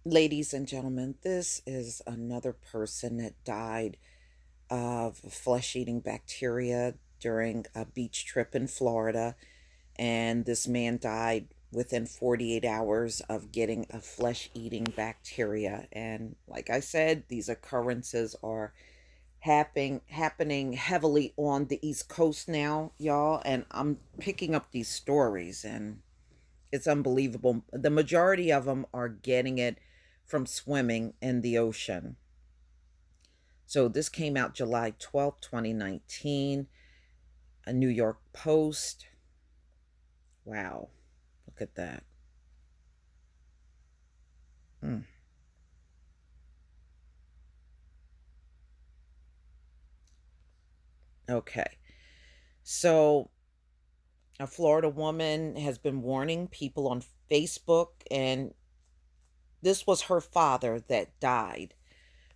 Ladies and gentlemen, this is another person that died of flesh eating bacteria during a beach trip in Florida. And this man died within 48 hours of getting a flesh eating bacteria. And like I said, these occurrences are happening heavily on the East Coast now, y'all. And I'm picking up these stories, and it's unbelievable. The majority of them are getting it from swimming in the ocean. So this came out July 12th, 2019, a New York Post. Wow, look at that. Mm. Okay. So a Florida woman has been warning people on Facebook, and this was her father that died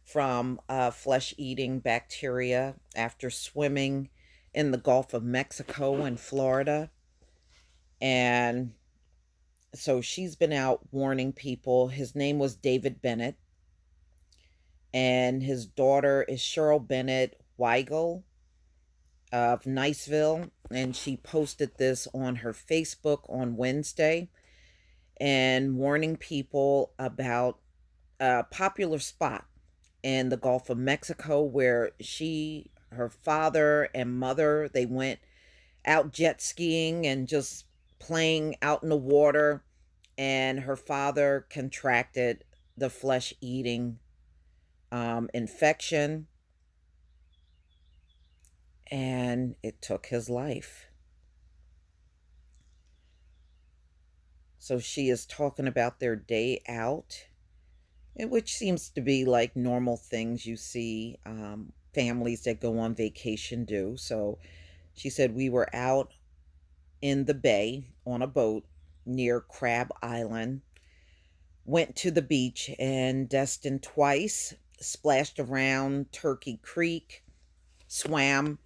from flesh eating bacteria after swimming in the Gulf of Mexico in Florida. And so she's been out warning people. His name was David Bennett, and his daughter is Cheryl Bennett Weigel of Niceville. And she posted this on her Facebook on Wednesday and warning people about a popular spot in the Gulf of Mexico where her father and mother, they went out jet skiing and just playing out in the water, and her father contracted the flesh eating infection, and it took his life. So she is talking about their day out, which seems to be like normal things you see families that go on vacation do. So she said, we were out in the bay on a boat near Crab Island, went to the beach in Destin twice, splashed around Turkey Creek, swam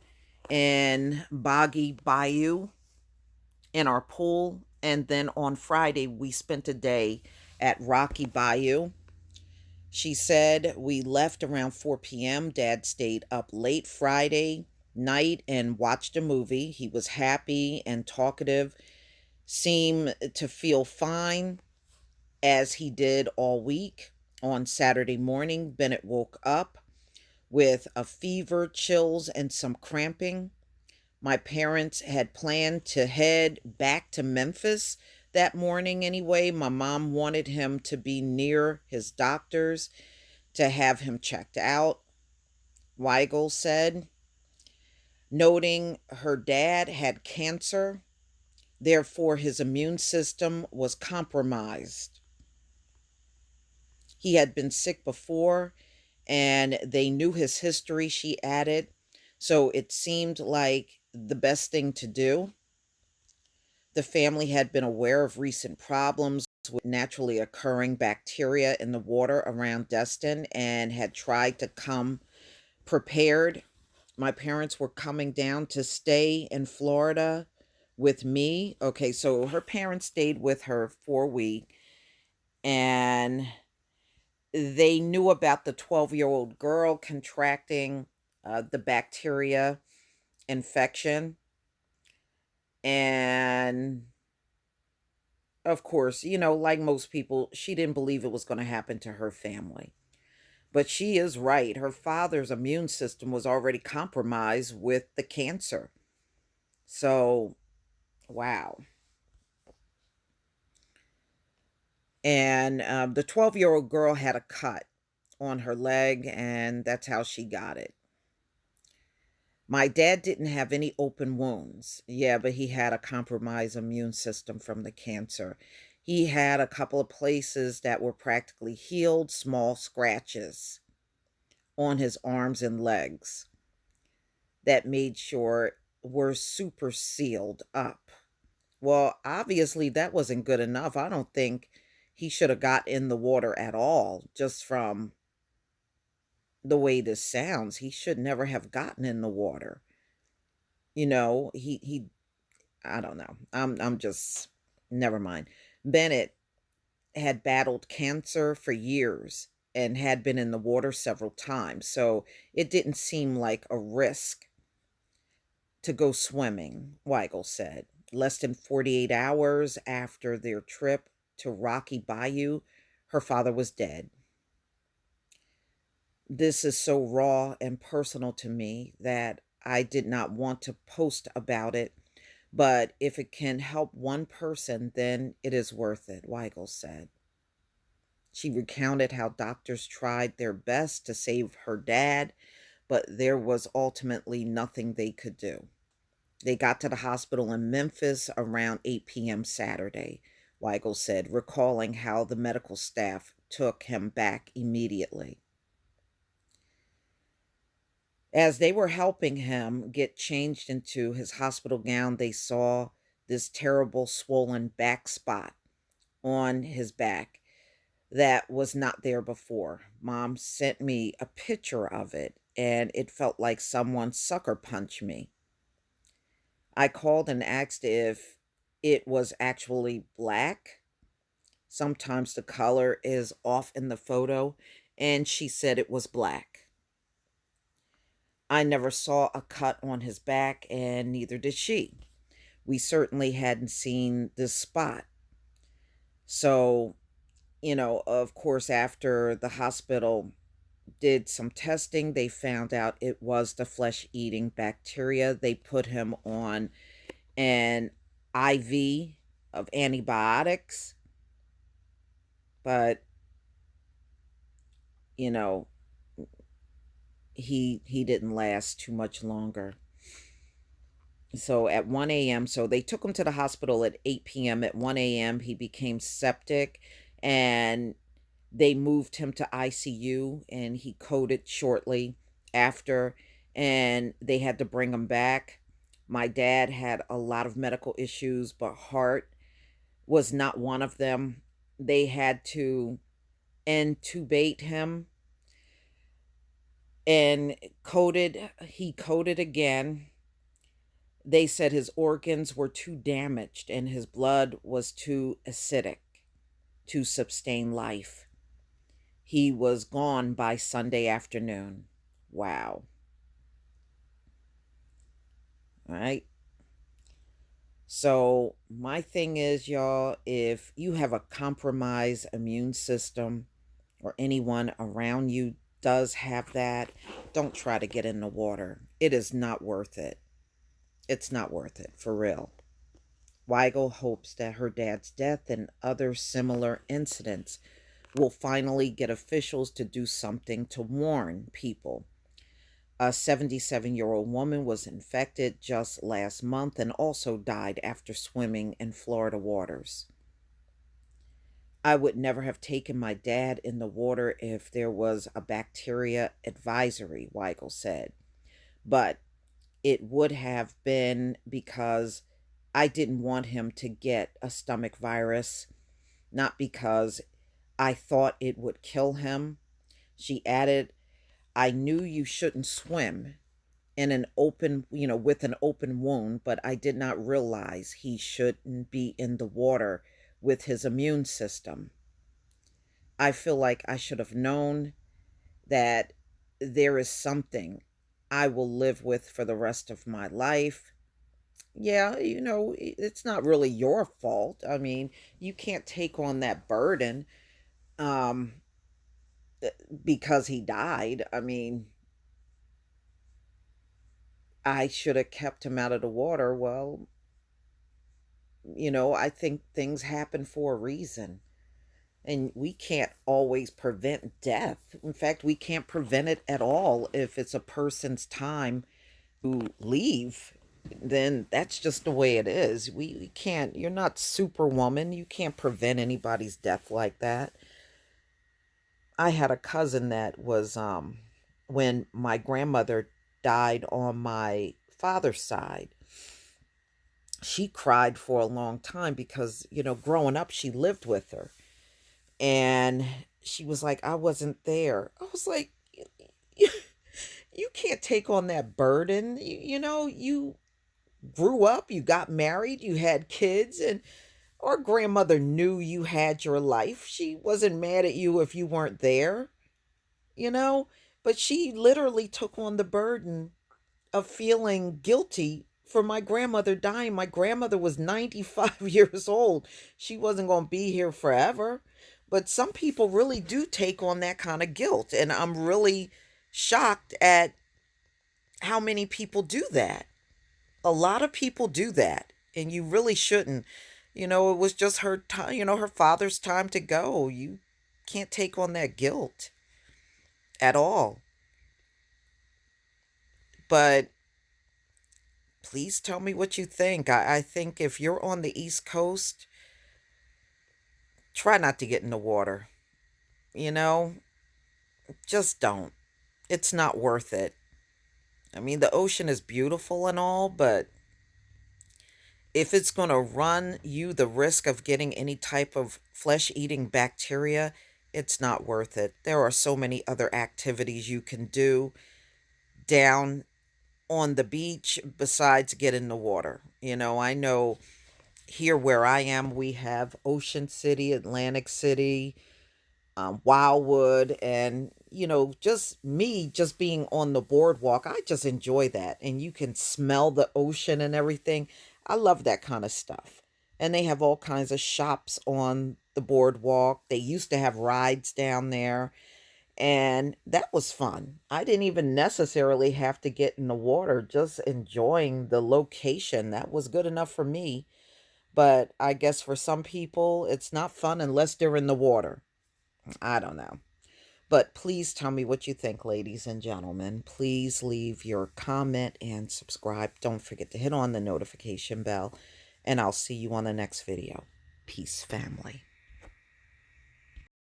in Boggy Bayou in our pool, and then on Friday we spent a day at Rocky Bayou. She said we left around 4 p.m. Dad stayed up late Friday night and watched a movie. He was happy and talkative, seemed to feel fine as he did all week. On Saturday morning, Bennett woke up with a fever, chills, and some cramping. My parents had planned to head back to Memphis that morning anyway. My mom wanted him to be near his doctors to have him checked out, Weigel said, noting her dad had cancer, therefore his immune system was compromised. He had been sick before and they knew his history, she added, so it seemed like the best thing to do. The family had been aware of recent problems with naturally occurring bacteria in the water around Destin and had tried to come prepared. My parents were coming down to stay in Florida with me. Okay, so her parents stayed with her for a week, and they knew about the 12-year-old girl contracting the bacteria infection. And of course, like most people, she didn't believe it was going to happen to her family. But she is right. Her father's immune system was already compromised with the cancer. So, wow. And the 12-year-old girl had a cut on her leg, and that's how she got it. My dad didn't have any open wounds. Yeah, but he had a compromised immune system from the cancer. He had a couple of places that were practically healed, small scratches on his arms and legs that made sure were super sealed up. Well, obviously, that wasn't good enough. I don't think he should have got in the water at all, just from the way this sounds. He should never have gotten in the water. He I don't know. I'm just never mind. Bennett had battled cancer for years and had been in the water several times. So it didn't seem like a risk to go swimming, Weigel said. Less than 48 hours after their trip to Rocky Bayou, her father was dead. This is so raw and personal to me that I did not want to post about it, but if it can help one person, then it is worth it, Weigel said. She recounted how doctors tried their best to save her dad, but there was ultimately nothing they could do. They got to the hospital in Memphis around 8 p.m. Saturday, Weigel said, recalling how the medical staff took him back immediately. As they were helping him get changed into his hospital gown, they saw this terrible swollen back spot on his back that was not there before. Mom sent me a picture of it, and it felt like someone sucker punched me. I called and asked if it was actually black. Sometimes the color is off in the photo, and she said it was black. I never saw a cut on his back, and neither did she. We certainly hadn't seen this spot. So, of course, after the hospital did some testing, they found out it was the flesh eating bacteria. They put him on an IV of antibiotics, but, you know, he didn't last too much longer. So at 1 a.m., so they took him to the hospital at 8 p.m. At 1 a.m., he became septic and they moved him to ICU and he coded shortly after, and they had to bring him back. My dad had a lot of medical issues, but heart was not one of them. They had to intubate him and he coded again. They said his organs were too damaged and his blood was too acidic to sustain life. He was gone by Sunday afternoon. Wow. All right. So, my thing is, y'all, if you have a compromised immune system or anyone around you does have that, don't try to get in the water. It is not worth it. It's not worth it, for real. Weigel hopes that her dad's death and other similar incidents will finally get officials to do something to warn people. A 77-year-old woman was infected just last month and also died after swimming in Florida waters. I would never have taken my dad in the water if there was a bacteria advisory, Weigel said. But it would have been because I didn't want him to get a stomach virus, not because I thought it would kill him. She added, I knew you shouldn't swim in an open, with an open wound, but I did not realize he shouldn't be in the water with his immune system. I feel like I should have known that there is something I will live with for the rest of my life. Yeah, it's not really your fault. I mean, you can't take on that burden um because he died. I mean, I should have kept him out of the water. Well, I think things happen for a reason. And we can't always prevent death. In fact, we can't prevent it at all. If it's a person's time to leave, then that's just the way it is. We can't, you're not Superwoman. You can't prevent anybody's death like that. I had a cousin that was, when my grandmother died on my father's side, she cried for a long time because, growing up, she lived with her. And she was like, I wasn't there. I was like, you can't take on that burden. You grew up, you got married, you had kids, and Our grandmother knew you had your life. She wasn't mad at you if you weren't there, you know? But she literally took on the burden of feeling guilty for my grandmother dying. My grandmother was 95 years old. She wasn't going to be here forever. But some people really do take on that kind of guilt. And I'm really shocked at how many people do that. A lot of people do that. And you really shouldn't. It was just her time, her father's time to go. You can't take on that guilt at all. But please tell me what you think. I think if you're on the East Coast, try not to get in the water. You know, just don't. It's not worth it. I mean, the ocean is beautiful and all, but if it's going to run you the risk of getting any type of flesh eating bacteria, it's not worth it. There are so many other activities you can do down on the beach besides get in the water. I know here where I am, we have Ocean City, Atlantic City, Wildwood, and just me just being on the boardwalk. I just enjoy that, and you can smell the ocean and everything. I love that kind of stuff. And they have all kinds of shops on the boardwalk. They used to have rides down there, and that was fun. I didn't even necessarily have to get in the water, just enjoying the location. That was good enough for me. But I guess for some people, it's not fun unless they're in the water. I don't know. But please tell me what you think, ladies and gentlemen. Please leave your comment and subscribe. Don't forget to hit on the notification bell. And I'll see you on the next video. Peace, family.